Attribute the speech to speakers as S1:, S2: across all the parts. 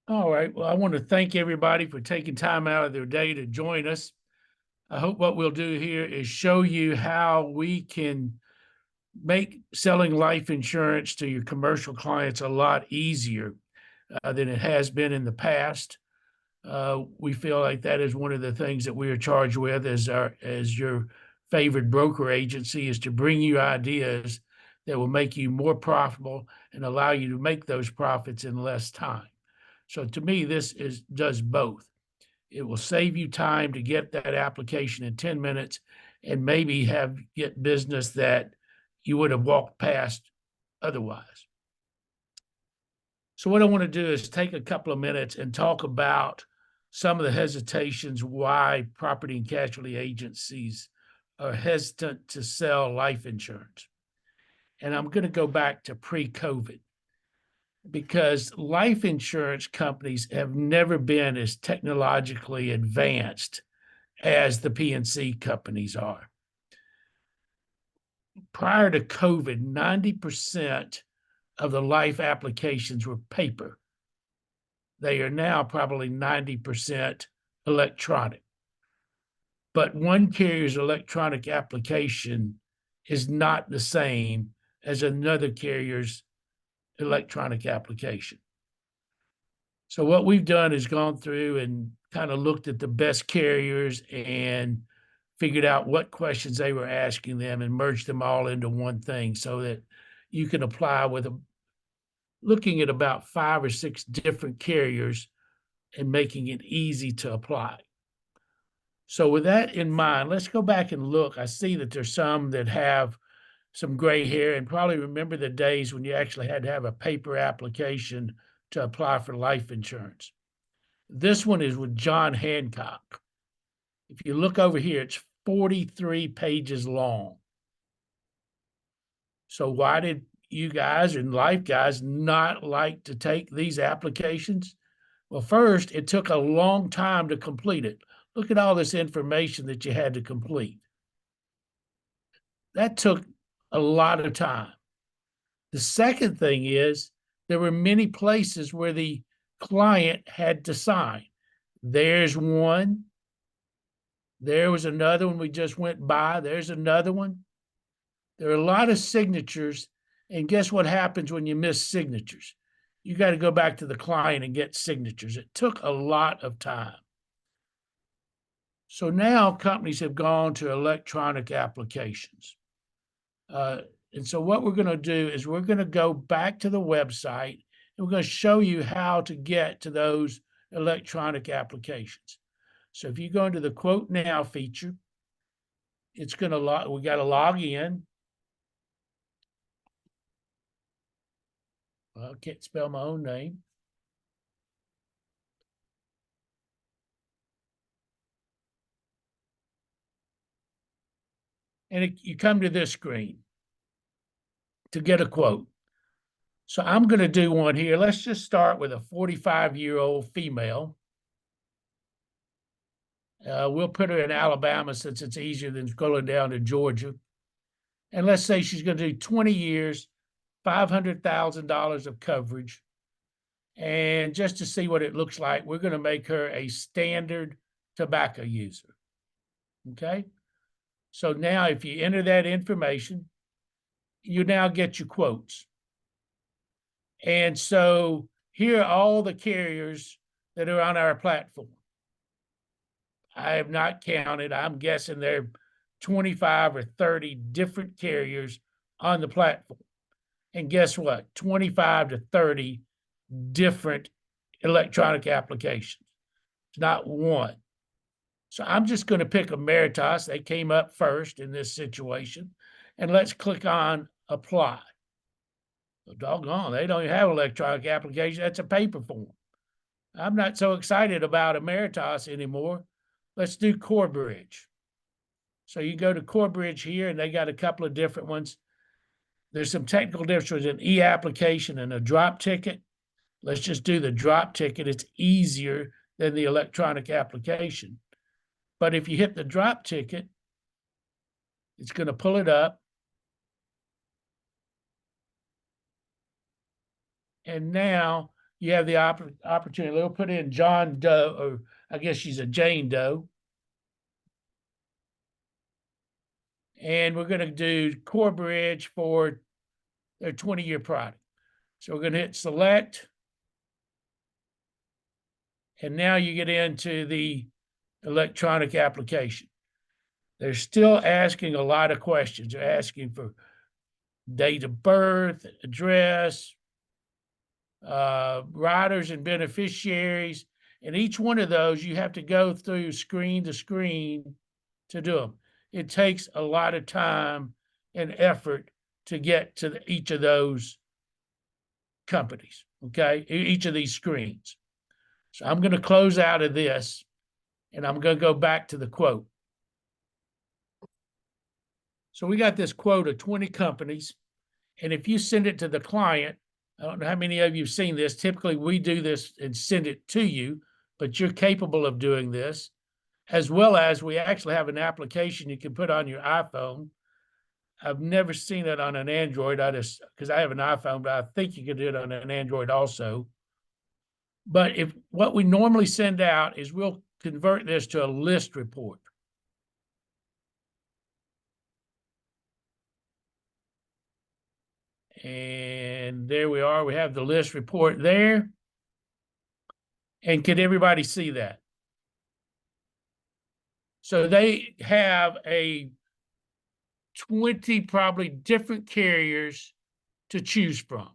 S1: All right. Well, I want to thank everybody for taking time out of their day to join us. I hope what we'll do here is show you how we can make selling life insurance to your commercial clients a lot easier than it has been in the past. We feel like that is one of the things that we are charged with as your favorite broker agency, is to bring you ideas that will make you more profitable and allow you to make those profits in less time. So to me, does both. It will save you time to get that application in 10 minutes and maybe get business that you would have walked past otherwise. So what I want to do is take a couple of minutes and talk about some of the hesitations why property and casualty agencies are hesitant to sell life insurance. And I'm going to go back to pre-COVID, because life insurance companies have never been as technologically advanced as the P&C companies are. Prior to COVID, 90% of the life applications were paper. They are now probably 90% electronic. But one carrier's electronic application is not the same as another carrier's electronic application. So what we've done is gone through and kind of looked at the best carriers and figured out what questions they were asking them and merged them all into one thing so that you can apply looking at about 5 or 6 different carriers and making it easy to apply. So with that in mind, let's go back and look. I see that there's some that have some gray hair and probably remember the days when you actually had to have a paper application to apply for life insurance. This one is with John Hancock. If you look over here, it's 43 pages long. So why did you guys and life guys not like to take these applications? Well, first, it took a long time to complete it. Look at all this information that you had to complete. That took a lot of time. The second thing is there were many places where the client had to sign. There's one. There was another one we just went by. There's another one. There are a lot of signatures. And guess what happens when you miss signatures? You got to go back to the client and get signatures. It took a lot of time. So now companies have gone to electronic applications. And so what we're going to do is we're going to go back to the website and we're going to show you how to get to those electronic applications. So if you go into the Quote Now feature, it's going to we got to log in. Well, I can't spell my own name. And you come to this screen to get a quote. So I'm going to do one here. Let's just start with a 45-year-old female. We'll put her in Alabama since it's easier than scrolling down to Georgia. And let's say she's going to do 20 years, $500,000 of coverage. And just to see what it looks like, we're going to make her a standard tobacco user. Okay. So now if you enter that information, you now get your quotes. And so here are all the carriers that are on our platform. I have not counted. I'm guessing there are 25 or 30 different carriers on the platform. And guess what? 25 to 30 different electronic applications. It's not one. So I'm just going to pick Emeritus. They came up first in this situation. And let's click on apply. Well, doggone, they don't even have electronic application. That's a paper form. I'm not so excited about Emeritus anymore. Let's do Corebridge. So you go to Corebridge here, and they got a couple of different ones. There's some technical differences in e-application and a drop ticket. Let's just do the drop ticket. It's easier than the electronic application. But if you hit the drop ticket, it's going to pull it up. And now you have the opportunity. They'll put in John Doe, or I guess she's a Jane Doe. And we're going to do core bridge for their 20-year product. So we're going to hit select. And now you get into the electronic application. They're still asking a lot of questions. They're asking for date of birth, address, riders and beneficiaries. And each one of those, you have to go through screen to screen to do them. It takes a lot of time and effort to get to each of those companies, okay? Each of these screens. So I'm going to close out of this, and I'm going to go back to the quote. So we got this quote of 20 companies, and if you send it to the client, I don't know how many of you have seen this. Typically, we do this and send it to you, but you're capable of doing this, as well as we actually have an application you can put on your iPhone. I've never seen it on an Android. Because I have an iPhone, but I think you can do it on an Android also. But if what we normally send out is we'll convert this to a list report. And there we are. We have the list report there. And can everybody see that? So they have 20 probably different carriers to choose from.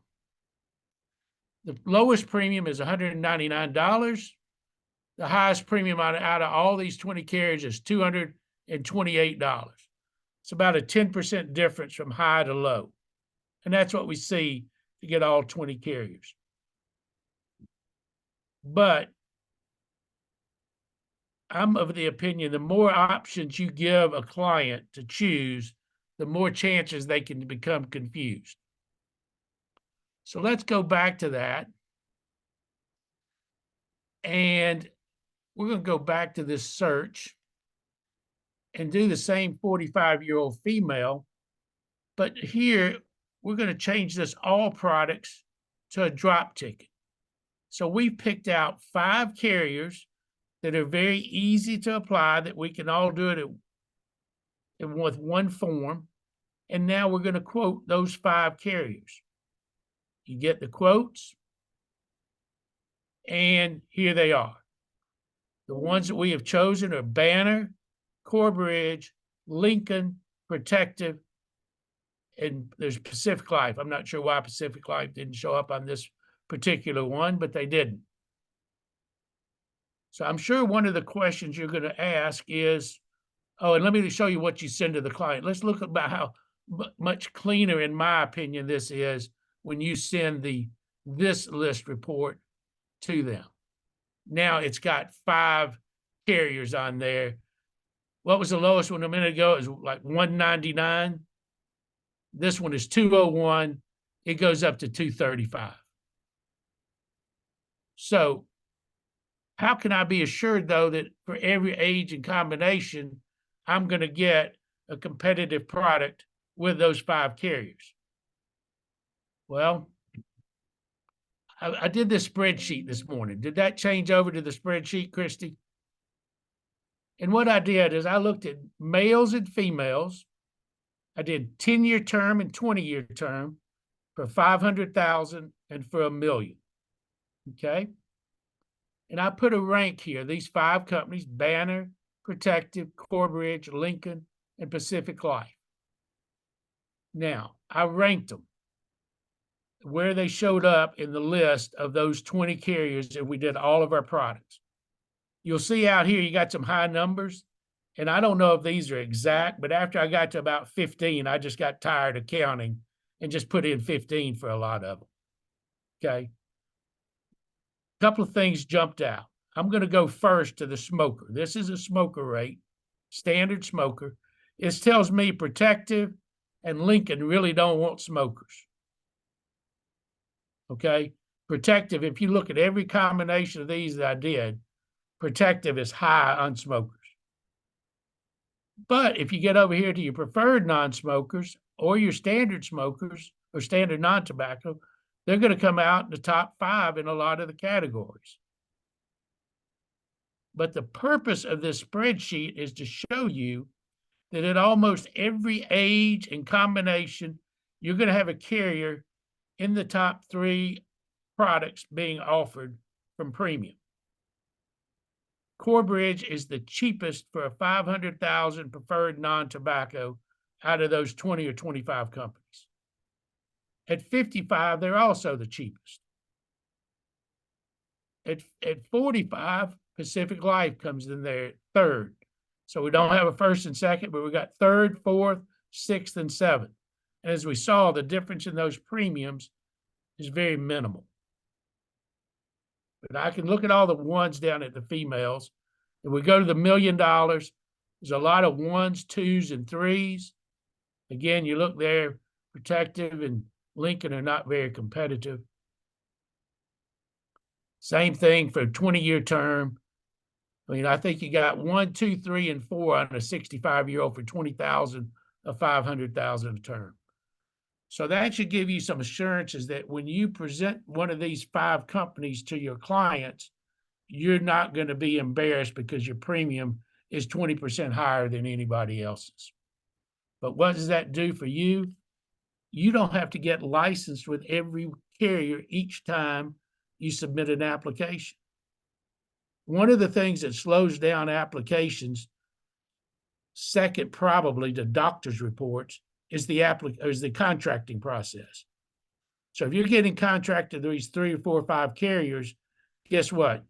S1: The lowest premium is $199. The highest premium out of all these 20 carriers is $228. It's about a 10% difference from high to low. And that's what we see to get all 20 carriers. But I'm of the opinion the more options you give a client to choose, the more chances they can become confused. So let's go back to that. And we're going to go back to this search and do the same 45-year-old female. But here, we're going to change this all products to a drop ticket. So we picked out 5 carriers that are very easy to apply, that we can all do it with one form. And now we're going to quote those 5 carriers. You get the quotes. And here they are. The ones that we have chosen are Banner, Corebridge, Lincoln, Protective, and there's Pacific Life. I'm not sure why Pacific Life didn't show up on this particular one, but they didn't. So I'm sure one of the questions you're going to ask is, oh, and let me show you what you send to the client. Let's look about how much cleaner, in my opinion, this is when you send this list report to them. Now it's got 5 carriers on there. What was the lowest one a minute ago? It was like $199. This one is $201. It goes up to $235. So how can I be assured, though, that for every age and combination, I'm going to get a competitive product with those 5 carriers? Well, I did this spreadsheet this morning. Did that change over to the spreadsheet, Christy? And what I did is I looked at males and females. I did 10-year term and 20-year term for $500,000 and for $1 million. Okay. And I put a rank here. These 5 companies: Banner, Protective, Corebridge, Lincoln, and Pacific Life. Now, I ranked them where they showed up in the list of those 20 carriers, and we did all of our products. You'll see out here, you got some high numbers, and I don't know if these are exact, but after I got to about 15, I just got tired of counting and just put in 15 for a lot of them. Okay. A couple of things jumped out. I'm going to go first to the smoker. This is a smoker rate, standard smoker. It tells me Protective and Lincoln really don't want smokers. Okay. Protective, if you look at every combination of these that I did, Protective is high on smokers. But if you get over here to your preferred non-smokers or your standard smokers or standard non-tobacco, they're going to come out in the top 5 in a lot of the categories. But the purpose of this spreadsheet is to show you that at almost every age and combination, you're going to have a carrier in the top 3 products being offered from premium. Corebridge is the cheapest for a 500,000 preferred non-tobacco out of those 20 or 25 companies. At 55, they're also the cheapest. At 45, Pacific Life comes in there third. So we don't have a first and second, but we got third, fourth, sixth, and seventh. And as we saw, the difference in those premiums is very minimal. But I can look at all the ones down at the females. If we go to the $1 million, there's a lot of 1s, 2s, and 3s. Again, you look there, Protective and Lincoln are not very competitive. Same thing for a 20-year term. I mean, I think you got 1, 2, 3, and 4 on a 65-year-old for 20,000 or 500,000 a term. So that should give you some assurances that when you present one of these 5 companies to your clients, you're not going to be embarrassed because your premium is 20% higher than anybody else's. But what does that do for you? You don't have to get licensed with every carrier each time you submit an application. One of the things that slows down applications, second probably to doctor's reports, is the contracting process. So if you're getting contracted to these 3 or 4 or 5 carriers, guess what?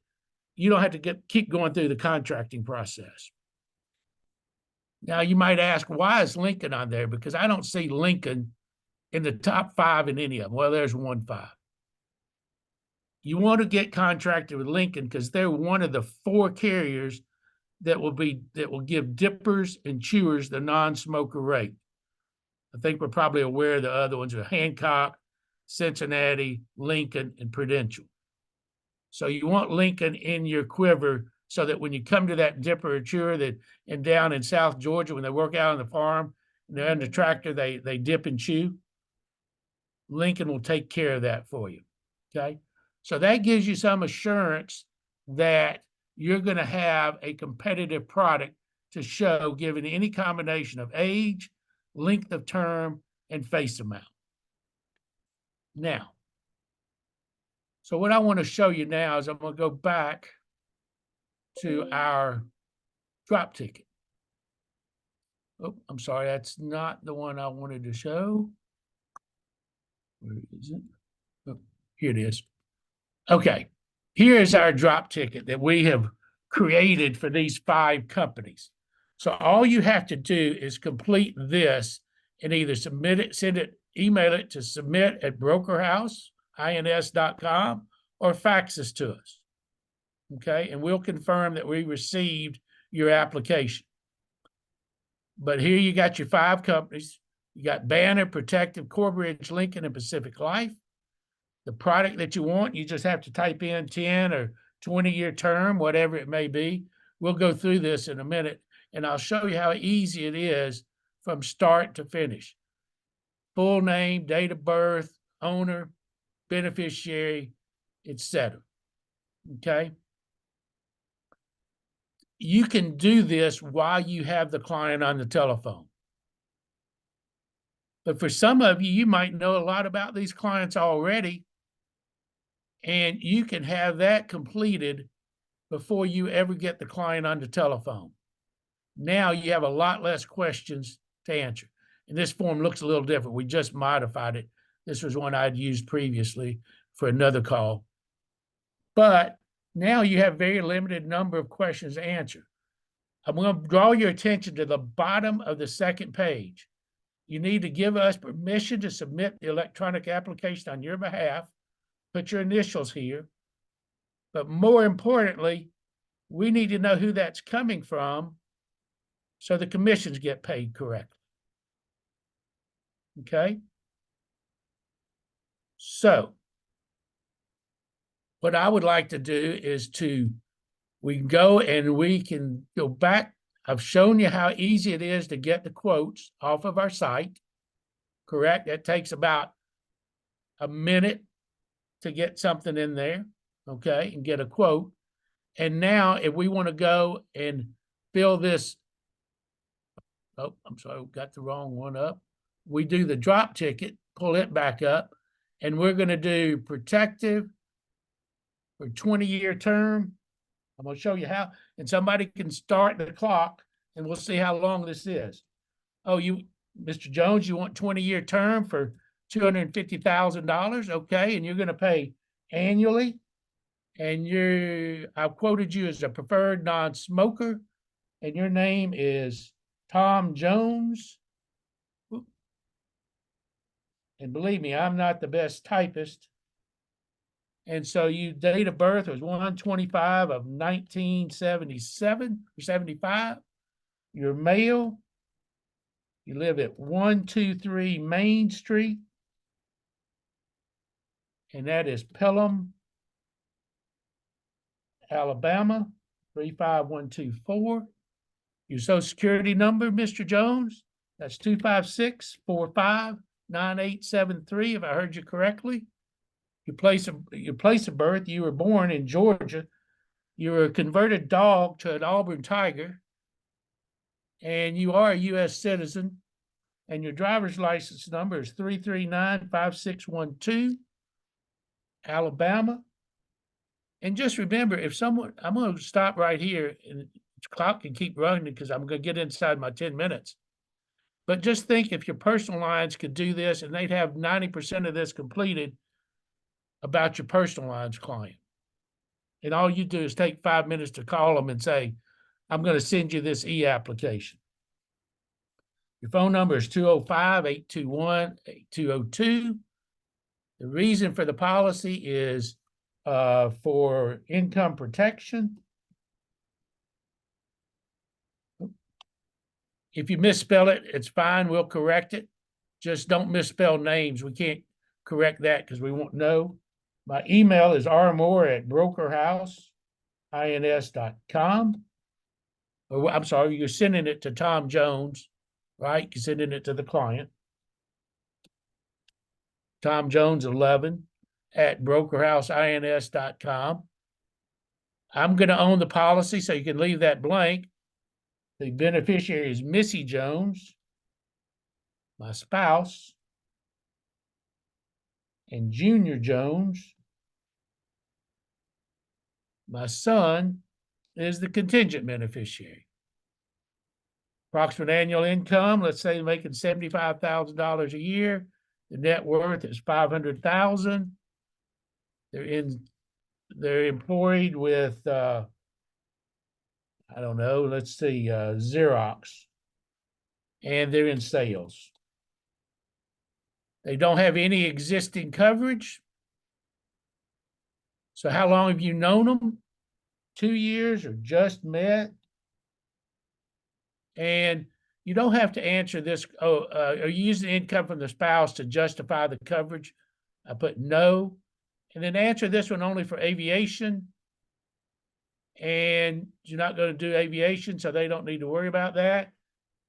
S1: You don't have to keep going through the contracting process. Now you might ask, why is Lincoln on there? Because I don't see Lincoln in the top 5 in any of them. Well, there's 1 5. You want to get contracted with Lincoln because they're one of the 4 carriers that will give dippers and chewers the non-smoker rate. I think we're probably aware of the other ones are Hancock, Cincinnati, Lincoln, and Prudential. So you want Lincoln in your quiver so that when you come to that dipper or chewer and down in South Georgia, when they work out on the farm and they're in the tractor, they dip and chew, Lincoln will take care of that for you, okay? So that gives you some assurance that you're going to have a competitive product to show given any combination of age, length of term, and face amount. Now, so what I want to show you now is I'm going to go back to our drop ticket. Oh, I'm sorry, that's not the one I wanted to show. Where is it? Oh, here it is. Okay, here is our drop ticket that we have created for these 5 companies. So all you have to do is complete this and either submit it, email it to submit@brokerhouseins.com or fax this to us. Okay, and we'll confirm that we received your application. But here you got your 5 companies. You got Banner, Protective, Corebridge, Lincoln, and Pacific Life. The product that you want, you just have to type in 10 or 20-year term, whatever it may be. We'll go through this in a minute, and I'll show you how easy it is from start to finish. Full name, date of birth, owner, beneficiary, etc. Okay? You can do this while you have the client on the telephone. But for some of you, you might know a lot about these clients already, and you can have that completed before you ever get the client on the telephone. Now you have a lot less questions to answer. And this form looks a little different. We just modified it. This was one I'd used previously for another call. But now you have very limited number of questions to answer. I'm going to draw your attention to the bottom of the second page. You need to give us permission to submit the electronic application on your behalf. Put your initials here. But more importantly, we need to know who that's coming from so the commissions get paid correctly. Okay? So, what I would like to do is we can go and we can go back. I've shown you how easy it is to get the quotes off of our site, correct? That takes about a minute to get something in there, okay, and get a quote. And now if we want to go and fill this, oh, I'm sorry, got the wrong one up. We do the drop ticket, pull it back up, and we're going to do protective for 20-year term. I'm going to show you how, and somebody can start the clock and we'll see how long this is. Oh, Mr. Jones, you want 20-year term for $250,000? Okay, and you're going to pay annually. And I've quoted you as a preferred non-smoker, and your name is Tom Jones. And believe me, I'm not the best typist. And so you date of birth was 1/25 of 1977 or 75. You're male. You live at 123 Main Street. And that is Pelham, Alabama, 35124. Your social security number, Mr. Jones, that's 256-45-9873, if I heard you correctly. Your place of birth, you were born in Georgia. You were a converted dog to an Auburn Tiger. And you are a U.S. citizen. And your driver's license number is 339-5612, Alabama. And just remember, I'm going to stop right here, and the clock can keep running because I'm going to get inside my 10 minutes. But just think if your personal lines could do this and they'd have 90% of this completed about your personal lines client. And all you do is take 5 minutes to call them and say, I'm going to send you this e-application. Your phone number is 205-821-8202. The reason for the policy is for income protection. If you misspell it, it's fine. We'll correct it. Just don't misspell names. We can't correct that because we won't know. My email is rmoore@brokerhouseins.com. Or I'm sorry, you're sending it to Tom Jones, right? You're sending it to the client. Tom Jones 11@brokerhouseins.com. I'm going to own the policy, so you can leave that blank. The beneficiary is Missy Jones, my spouse, and Junior Jones, my son, is the contingent beneficiary. Approximate annual income, let's say they're making $75,000 a year. The net worth is $500,000. They're employed with I don't know, let's see, Xerox, and they're in sales. They don't have any existing coverage. So how long have you known them? 2 years or just met? And you don't have to answer this. Are you using income from the spouse to justify the coverage? I put no. And then answer this one only for aviation. And you're not going to do aviation, so they don't need to worry about that.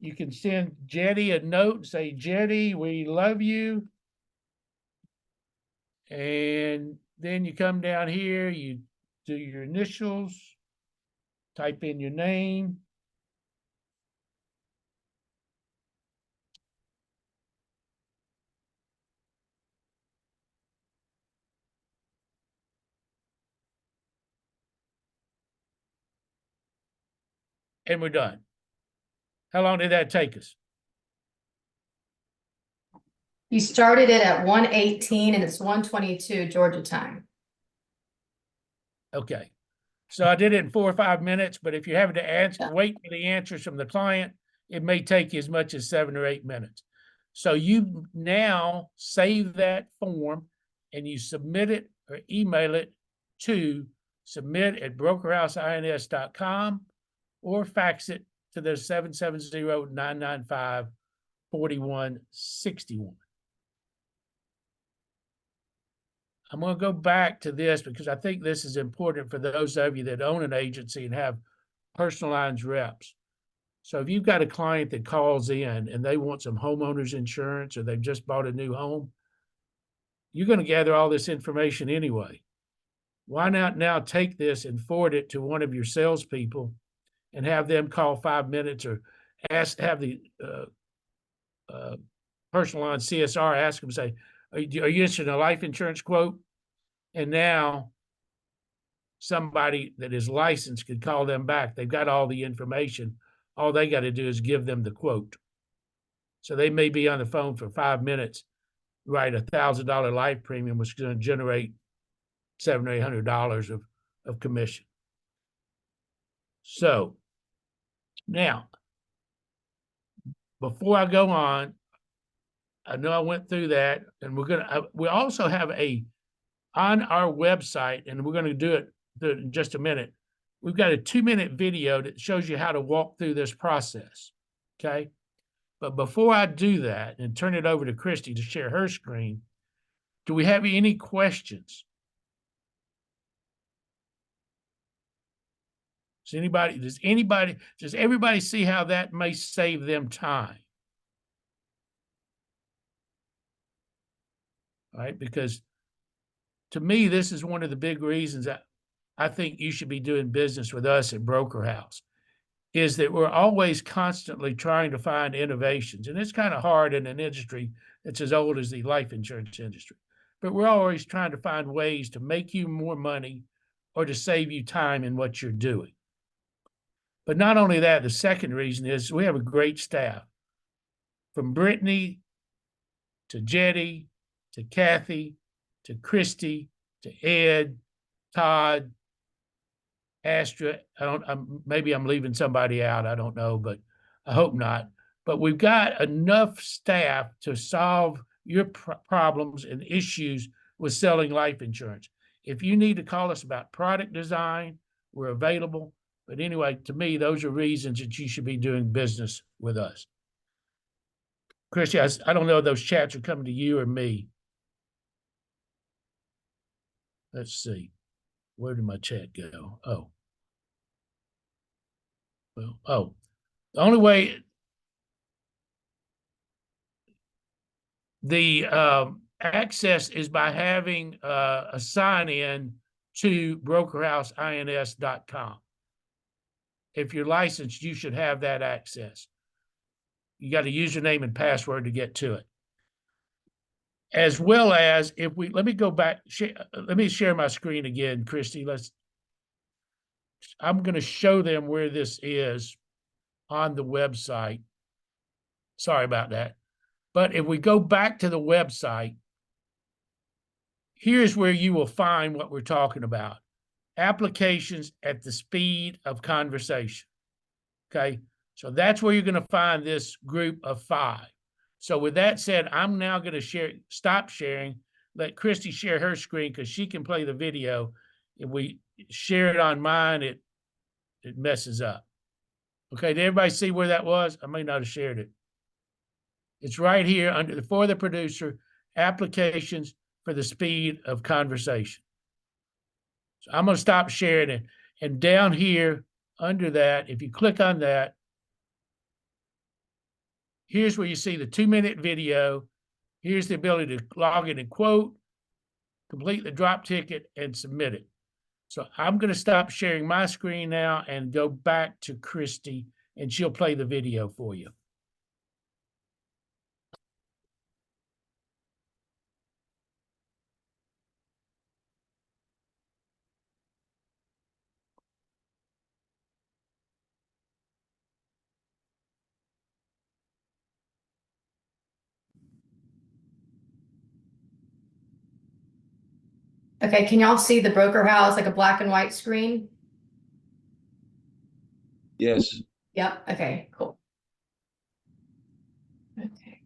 S1: You can send Jetty a note and say, Jetty, we love you. And then you come down here, you do your initials, type in your name. And we're done. How long did that take us?
S2: You started it at 1:18 and it's 1:22 Georgia time.
S1: Okay. So I did it in 4 or 5 minutes, but if you're having to wait for the answers from the client, it may take you as much as 7 or 8 minutes. So you now save that form and you submit it or email it to submit@brokerhouseins.com or fax it to the 770-995-4161. I'm going to go back to this because I think this is important for those of you that own an agency and have personal lines reps. So if you've got a client that calls in and they want some homeowners insurance or they've just bought a new home, you're going to gather all this information anyway. Why not now take this and forward it to one of your salespeople and have them call 5 minutes, or have the personal line CSR ask them, say, are you interested in a life insurance quote? And now somebody that is licensed could call them back. They've got all the information. All they got to do is give them the quote. So they may be on the phone for 5 minutes, write $1,000 life premium, which is going to generate $700 or $800 of commission. So now, before I go on, I know I went through that, and we also have on our website, and we're going to do it in just a minute. We've got a 2-minute video that shows you how to walk through this process. Okay. But before I do that and turn it over to Christy to share her screen, do we have any questions? Does everybody see how that may save them time? All right, because to me, this is one of the big reasons that I think you should be doing business with us at Brokerhouse, is that we're always constantly trying to find innovations. And it's kind of hard in an industry that's as old as the life insurance industry. But we're always trying to find ways to make you more money or to save you time in what you're doing. But not only that, the second reason is we have a great staff. From Brittany to Jetty to Kathy to Christy to Ed, Todd, Astra. Maybe I'm leaving somebody out. I don't know, but I hope not. But we've got enough staff to solve your problems and issues with selling life insurance. If you need to call us about product design, we're available. But anyway, to me, those are reasons that you should be doing business with us. Christy, I don't know if those chats are coming to you or me. Let's see. Where did my chat go? Oh. Well, the only way the access is by having a sign-in to brokerhouseins.com. If you're licensed, you should have that access. You got a username and password to get to it. As well as let me go back, let me share my screen again, Christy. I'm going to show them where this is on the website. Sorry about that. But if we go back to the website, here's where you will find what we're talking about. Applications at the speed of conversation. Okay. So that's where you're going to find this group of 5. So with that said, I'm now going to stop sharing, let Christy share her screen because she can play the video. If we share it on mine, it messes up. Okay, did everybody see where that was? I may not have shared it. It's right here under for the producer, applications for the speed of conversation. So I'm going to stop sharing it. And down here under that, if you click on that, here's where you see the 2-minute video. Here's the ability to log in and quote, complete the drop ticket, and submit it. So I'm going to stop sharing my screen now and go back to Christy, and she'll play the video for you.
S2: Okay, can y'all see the broker house, like a black and white screen?
S3: Yes.
S2: Yep, okay, cool. Okay.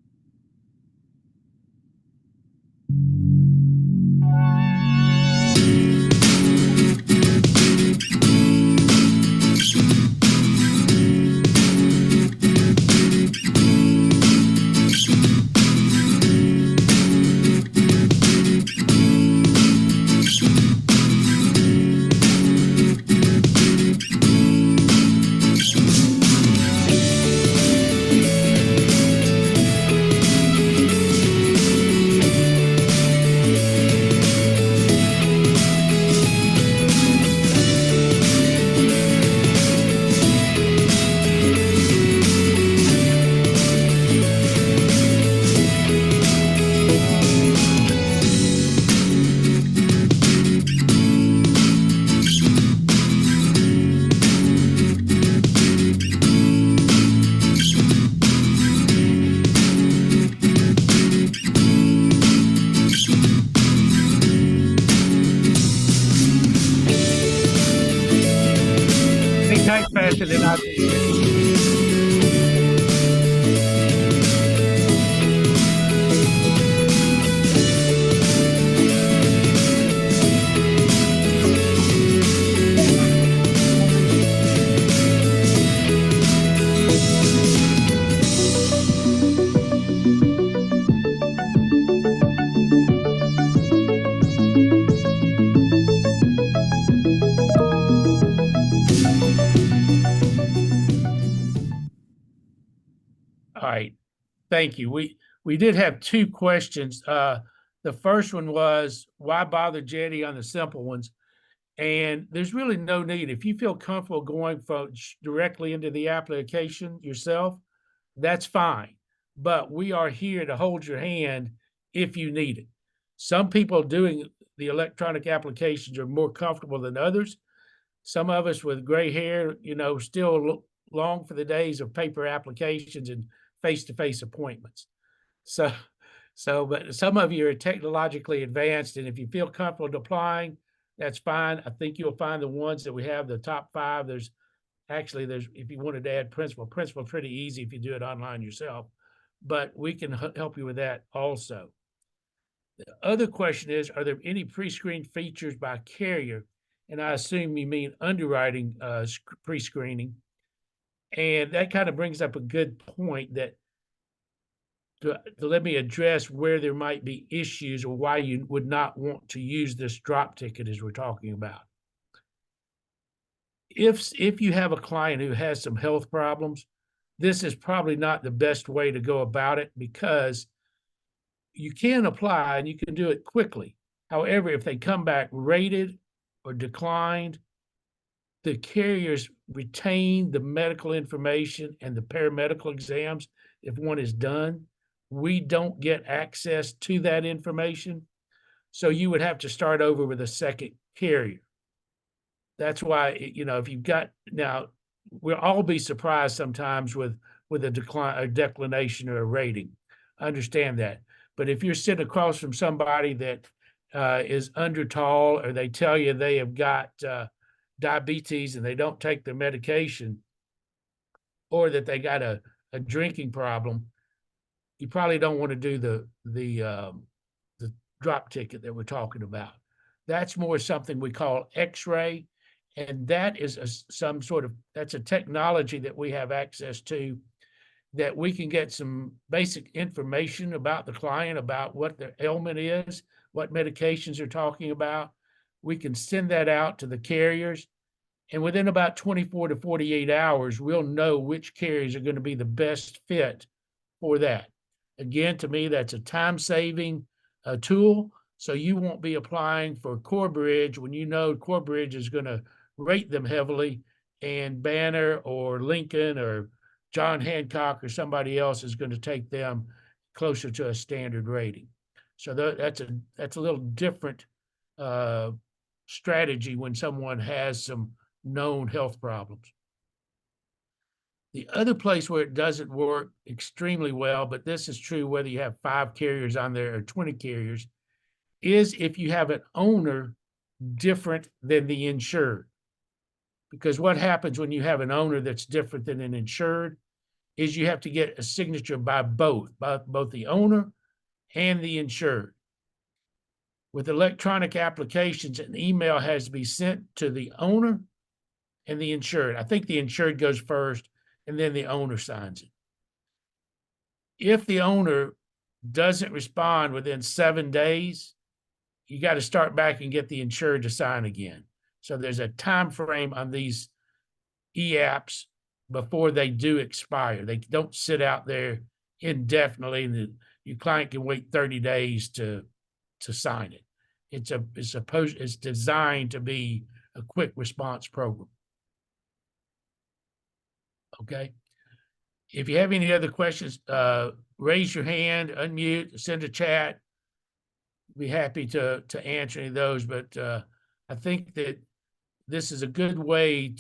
S1: faster than I do. All right, thank you. We did have two questions. The first one was, why bother Jetty on the simple ones? And there's really no need. If you feel comfortable going directly into the application yourself, that's fine. But we are here to hold your hand if you need it. Some people doing the electronic applications are more comfortable than others. Some of us with gray hair, still long for the days of paper applications and face-to-face appointments. But some of you are technologically advanced, and if you feel comfortable applying, that's fine. I think you'll find the ones that we have, the top 5. There's if you wanted to add principal pretty easy if you do it online yourself, but we can help you with that also. The other question is, are there any pre-screened features by carrier? And I assume you mean underwriting pre-screening. And that kind of brings up a good point that to let me address where there might be issues or why you would not want to use this drop ticket as we're talking about. If you have a client who has some health problems, this is probably not the best way to go about it, because you can apply and you can do it quickly. However, if they come back rated or declined, the carriers retain the medical information and the paramedical exams if one is done. We don't get access to that information. So you would have to start over with a second carrier. That's why, if you've got, now, we'll all be surprised sometimes with a declination or a rating. I understand that. But if you're sitting across from somebody that is under tall, or they tell you they have got diabetes and they don't take their medication, or that they got a drinking problem, you probably don't want to do the drop ticket that we're talking about. That's more something we call X-ray, and that is that's a technology that we have access to, that we can get some basic information about the client, about what their ailment is, what medications they're talking about. We can send that out to the carriers, and within about 24 to 48 hours, we'll know which carriers are going to be the best fit for that. Again, to me, that's a time-saving tool. So you won't be applying for Corebridge when you know Corebridge is going to rate them heavily, and Banner or Lincoln or John Hancock or somebody else is going to take them closer to a standard rating. So that's a little different strategy when someone has some known health problems. The other place where it doesn't work extremely well, but this is true whether you have 5 carriers on there or 20 carriers, is if you have an owner different than the insured. Because what happens when you have an owner that's different than an insured is you have to get a signature by both the owner and the insured. With electronic applications, an email has to be sent to the owner and the insured. I think the insured goes first, and then the owner signs it. If the owner doesn't respond within 7 days, you got to start back and get the insured to sign again. So there's a time frame on these e-apps before they do expire. They don't sit out there indefinitely, and your client can wait 30 days to sign it. It's designed to be a quick response program. Okay. If you have any other questions, raise your hand, unmute, send a chat. Be happy to answer any of those. But I think that this is a good way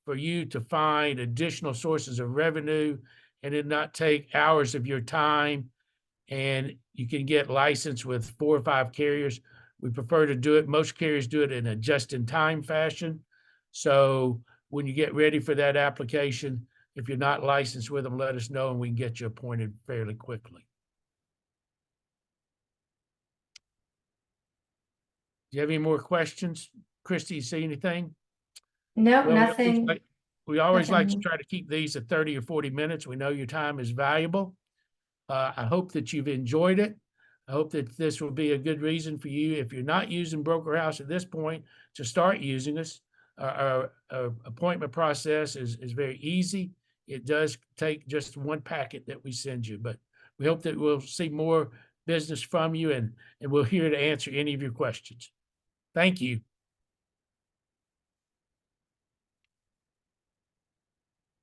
S1: for you to find additional sources of revenue, and it not take hours of your time. And you can get licensed with 4 or 5 carriers. We prefer to do it. Most carriers do it in a just-in-time fashion. So when you get ready for that application, if you're not licensed with them, let us know and we can get you appointed fairly quickly. Do you have any more questions? Christy, you see anything?
S2: No,
S1: Well,
S2: nothing.
S1: we always like to
S2: nothing.
S1: try to keep these at 30 or 40 minutes. We know your time is valuable. I hope that you've enjoyed it. I hope that this will be a good reason for you, if you're not using Brokerhouse at this point, to start using us. Our appointment process is very easy. It does take just one packet that we send you, but we hope that we'll see more business from you, and we're here to answer any of your questions. Thank you.